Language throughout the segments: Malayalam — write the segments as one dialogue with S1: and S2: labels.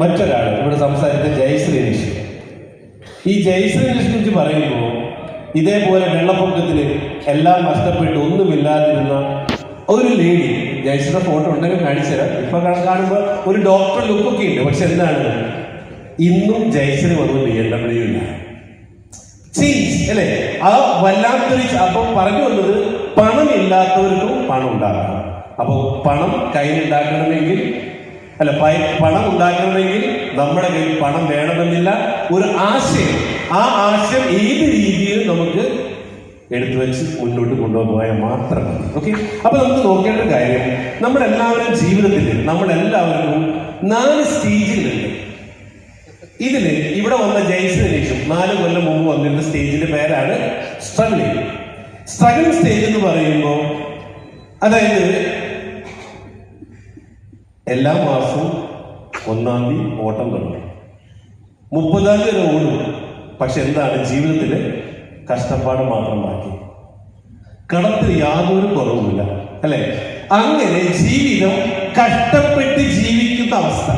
S1: മറ്റൊരാൾ ഇവിടെ സംസാരിച്ച ജയശ്രീനിഷ്. ഈ ജയശ്രീനിഷിനെ കുറിച്ച് പറയുമ്പോൾ ഇതേപോലെ വെള്ളപ്പൊക്കത്തിൽ എല്ലാം നഷ്ടപ്പെട്ട് ഒന്നുമില്ലാതിരുന്ന ഒരു ലേഡി, ജയശ്രീയുടെ ഫോട്ടോ ഉണ്ടെങ്കിൽ കാണിച്ചുതരാം. ഇപ്പൊ കാണുമ്പോൾ ഒരു ഡോക്ടർ ലുക്കൊക്കെ ഉണ്ട്. പക്ഷെ എന്താണ്, ഇന്നും ജയശ്രീ വന്നു BMW ഇല്ല. ചേഞ്ച് അല്ലെ? ആ വല്ലാത്തൊരു. അപ്പൊ പറഞ്ഞു വന്നത് പണമില്ലാത്തവർക്കും പണം ഉണ്ടാകണം. അപ്പൊ പണം കയ്യിലുണ്ടാക്കണമെങ്കിൽ പണം ഉണ്ടാക്കണമെങ്കിൽ നമ്മുടെ കയ്യിൽ പണം വേണമെന്നില്ല. ഒരു ആശയം, ആ ആശയം ഏത് രീതിയിൽ നമുക്ക് എടുത്തു വെച്ച് മുന്നോട്ട് കൊണ്ടുപോയാൽ മാത്രം മതി. ഓക്കെ. അപ്പൊ നമുക്ക് നോക്കേണ്ട കാര്യം, നമ്മളെല്ലാവരും ജീവിതത്തിൽ നമ്മളെല്ലാവർക്കും 4 സ്റ്റേജുകളുണ്ട്. ഇതില് ഇവിടെ വന്ന ജയശ്രീനിഷും 4 കൊല്ലം മുമ്പ് വന്നിരുന്ന സ്റ്റേജിന്റെ പേരാണ് സ്ട്രഗ്ലിംഗ്. സ്ട്രഗ്ലിംഗ് സ്റ്റേജ് എന്ന് പറയുമ്പോൾ അതായത് എല്ലാ മാസവും 1-ാം തീയതി ഓട്ടം തുടങ്ങും, 30-ാം തീയതി ഓടും. പക്ഷെ എന്താണ്, ജീവിതത്തിൽ കഷ്ടപ്പാട് മാത്രം ബാക്കി, കടത്തിൽ യാതൊരു കുറവുമില്ല അല്ലെ? അങ്ങനെ ജീവിതം കഷ്ടപ്പെട്ട് ജീവിക്കുന്ന അവസ്ഥ.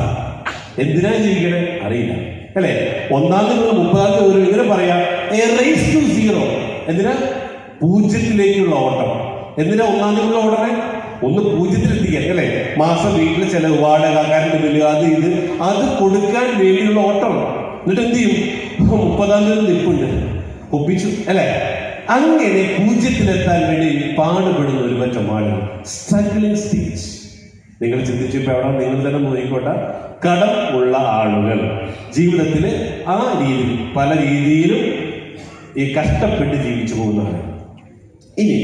S1: എന്തിനാ ജീവിക്കണേ അറിയില്ല അല്ലെ? 1-ാം തീയതി 30-ാം തീയതി ഒരു ഇങ്ങനെ പറയാം, എ റേസ് ടു സീറോ. എന്തിനാ? 0-ലേക്കുള്ള ഓട്ടം. എന്തിനാ 1-ാം തീയതി ഓടണേ? ഒന്ന് 0-ലെത്തിക്കാൻ അല്ലെ? മാസം വീട്ടിൽ ചെലവ്, വാടക, കറണ്ട് ബില്ല്, അത് കൊടുക്കാൻ വേണ്ടിയുള്ള ഓട്ടം. എന്നിട്ട് എന്ത് ചെയ്യും? 30-ാം തീയതി നിൽപ്പുണ്ട്, ഒപ്പിച്ചു അല്ലെ? അങ്ങനെ 0-ലെത്താൻ വേണ്ടി പാടുപെടുന്ന ഒരു പറ്റം ആളുകൾ. Struggling stage. നിങ്ങൾ ചിന്തിച്ചപ്പോ എവിടെ നിങ്ങൾ തന്നെ നോക്കിക്കോട്ടെ. കടം ഉള്ള ആളുകൾ ജീവിതത്തിൽ ആ രീതിയിൽ പല രീതിയിലും ഈ കഷ്ടപ്പെട്ട് ജീവിച്ചു പോകുന്നതാണ്. ഇനി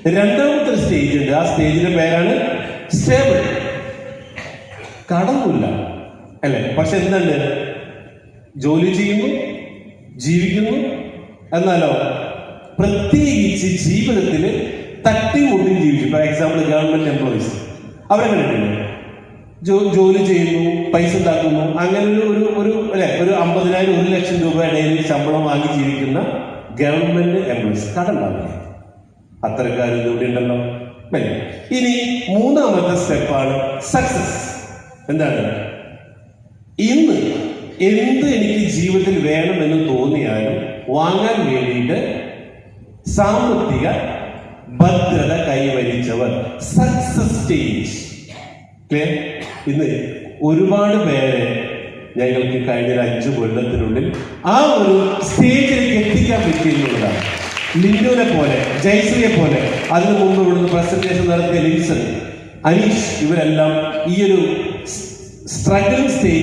S1: 2ാമത്തെ സ്റ്റേജ് ഉണ്ട്. ആ സ്റ്റേജിന്റെ പേരാണ് സ്റ്റേബിൾ. കടമില്ല അല്ലെ? പക്ഷെ എന്തുണ്ട്, ജോലി ചെയ്യുന്നു, ജീവിക്കുന്നു. എന്നാലോ പ്രത്യേകിച്ച് ജീവിതത്തിൽ തട്ടിമുട്ടി ജീവിച്ചു. ഫോർ എക്സാമ്പിൾ ഗവൺമെന്റ് എംപ്ലോയീസ്, അവരെ കണ്ടിട്ടില്ലേ? ജോലി ചെയ്യുന്നു, പൈസ ഉണ്ടാക്കുന്നു. അങ്ങനെ ഒരു 50,000 1 ലക്ഷം രൂപ ഇടയിൽ ശമ്പളം വാങ്ങി ജീവിക്കുന്ന ഗവൺമെന്റ് എംപ്ലോയീസ് കടണ്ടാവില്ല. അത്തരക്കാരും ഇവിടെ ഉണ്ടല്ലോ. ഇനി 3ാമത്തെ സ്റ്റെപ്പാണ് സക്സസ്. എന്താണ്? ഇന്ന് എന്ത് എനിക്ക് ജീവിതത്തിൽ വേണമെന്ന് തോന്നിയാലും വാങ്ങാൻ വേണ്ടിയിട്ട് സാമ്പത്തിക ഭദ്രത കൈവരിച്ചവർ, സക്സസ് സ്റ്റേജ്. ഇന്ന് ഒരുപാട് പേരെ ഞങ്ങൾക്ക് കഴിഞ്ഞ 5 കൊല്ലത്തിനുള്ളിൽ ആ ഒരു സ്റ്റേജിലേക്ക് എത്തിക്കാൻ പറ്റിയെന്നുള്ളതാണ്. ലിൻഡുവിനെ പോലെ, ജയശ്രീയെ പോലെ, അതിനു മുമ്പ് ഇവിടുന്ന് പ്രസന്റേഷൻ നടത്തിയ ലിൻസൺ, അനീഷ്, ഇവരെല്ലാം ഈ ഒരു സ്ട്രഗിളിംഗ് സ്റ്റേജ്